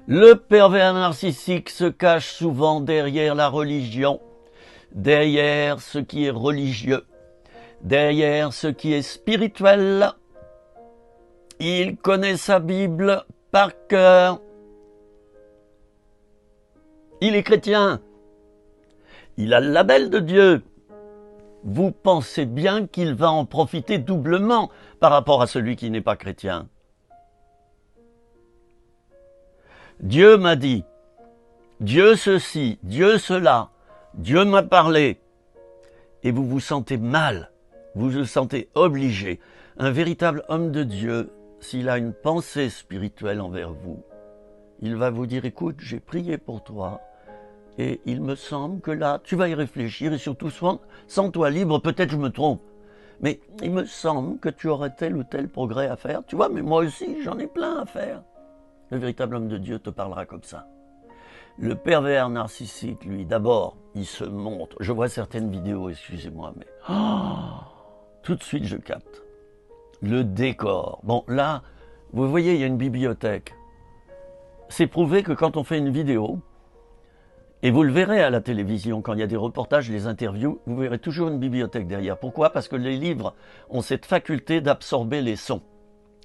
Le pervers narcissique se cache souvent derrière la religion, derrière ce qui est religieux, derrière ce qui est spirituel. Il connaît sa Bible par cœur. Il est chrétien. Il a le label de Dieu. Vous pensez bien qu'il va en profiter doublement par rapport à celui qui n'est pas chrétien. Dieu m'a dit, Dieu ceci, Dieu cela, Dieu m'a parlé. Et vous vous sentez mal, vous vous sentez obligé. Un véritable homme de Dieu, s'il a une pensée spirituelle envers vous, il va vous dire, écoute, j'ai prié pour toi, et il me semble que là, tu vas y réfléchir, et surtout, sens-toi libre, peut-être je me trompe, mais il me semble que tu aurais tel ou tel progrès à faire. Tu vois, mais moi aussi, j'en ai plein à faire. Le véritable homme de Dieu te parlera comme ça. Le pervers narcissique, lui, d'abord, il se montre. Je vois certaines vidéos, excusez-moi, mais tout de suite je capte. Le décor. Bon, là, vous voyez, il y a une bibliothèque. C'est prouvé que quand on fait une vidéo, et vous le verrez à la télévision, quand il y a des reportages, des interviews, vous verrez toujours une bibliothèque derrière. Pourquoi? Parce que les livres ont cette faculté d'absorber les sons.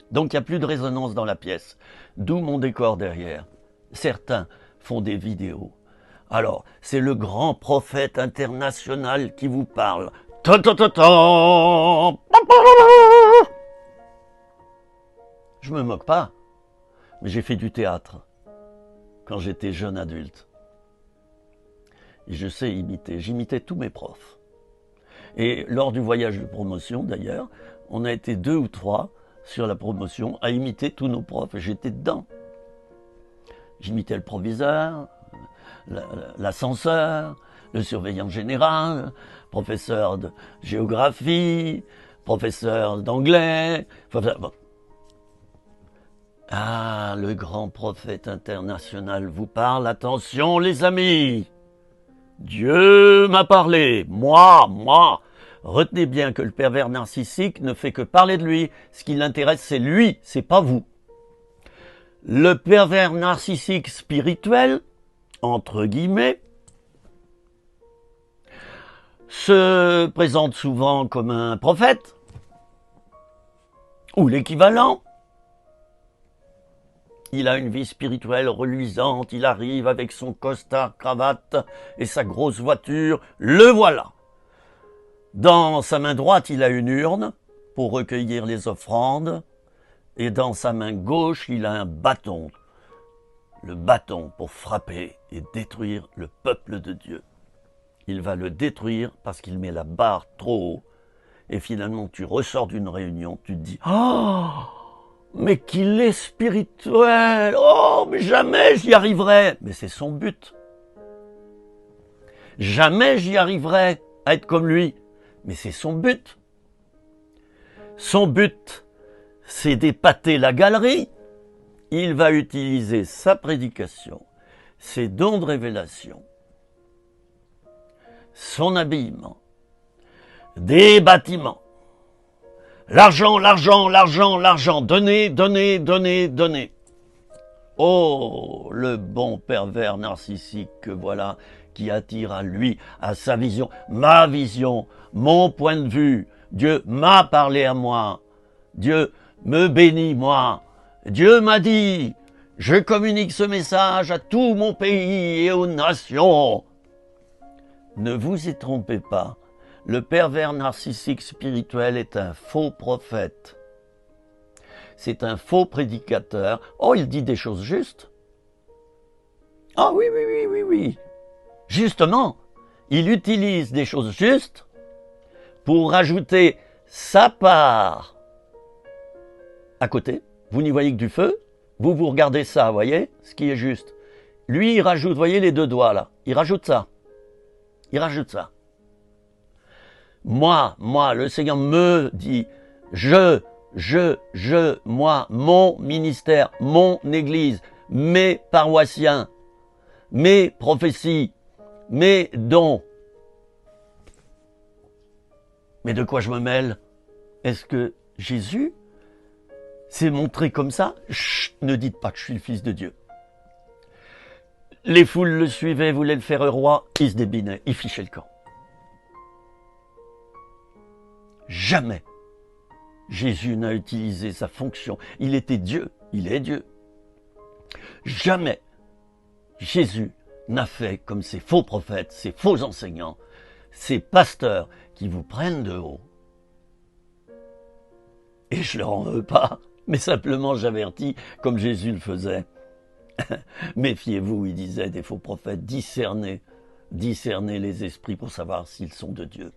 Donc il n'y a plus de résonance dans la pièce. D'où mon décor derrière. Certains font des vidéos. Alors, c'est le grand prophète international qui vous parle. Je me moque pas, mais j'ai fait du théâtre quand j'étais jeune adulte. Et je sais imiter. J'imitais tous mes profs. Et lors du voyage de promotion, d'ailleurs, on a été 2 ou 3 sur la promotion à imiter tous nos profs. Et j'étais dedans. J'imitais le proviseur, l'ascenseur, le surveillant général, professeur de géographie, professeur d'anglais. Bon. Ah, le grand prophète international vous parle. Attention les amis, Dieu m'a parlé, moi. Retenez bien que le pervers narcissique ne fait que parler de lui. Ce qui l'intéresse, c'est lui, c'est pas vous. Le pervers narcissique spirituel, entre guillemets, se présente souvent comme un prophète, ou l'équivalent. Il a une vie spirituelle reluisante, il arrive avec son costard cravate et sa grosse voiture, le voilà. Dans sa main droite, il a une urne pour recueillir les offrandes, et dans sa main gauche, il a un bâton. Le bâton pour frapper et détruire le peuple de Dieu. Il va le détruire parce qu'il met la barre trop haut. Et finalement, tu ressors d'une réunion, tu te dis « Oh, mais qu'il est spirituel! Oh, mais jamais j'y arriverai !» Mais c'est son but. Jamais j'y arriverai à être comme lui. Mais c'est son but. Son but, c'est d'épater la galerie. Il va utiliser sa prédication, ses dons de révélation, son habillement, des bâtiments, l'argent, donnez. Oh, le bon pervers narcissique que voilà, qui attire à lui, à sa vision, ma vision, mon point de vue. Dieu m'a parlé à moi. Dieu me bénit, moi. Dieu m'a dit, je communique ce message à tout mon pays et aux nations. Ne vous y trompez pas, le pervers narcissique spirituel est un faux prophète. C'est un faux prédicateur. Oh, il dit des choses justes. Ah oui. Justement, il utilise des choses justes pour rajouter sa part à côté. Vous n'y voyez que du feu, vous regardez ça, voyez, ce qui est juste. Lui, il rajoute, voyez les 2 doigts là, il rajoute ça. Moi, le Seigneur me dit, moi, mon ministère, mon église, mes paroissiens, mes prophéties, mes dons. Mais de quoi je me mêle? Est-ce que Jésus s'est montré comme ça? Chut, ne dites pas que je suis le Fils de Dieu. Les foules le suivaient, voulaient le faire roi, il se débinait, il fichait le camp. Jamais Jésus n'a utilisé sa fonction. Il était Dieu, il est Dieu. Jamais Jésus n'a fait comme ces faux prophètes, ces faux enseignants, ces pasteurs qui vous prennent de haut. Et je leur en veux pas, mais simplement j'avertis comme Jésus le faisait. Méfiez-vous, il disait, des faux prophètes, discernez les esprits pour savoir s'ils sont de Dieu.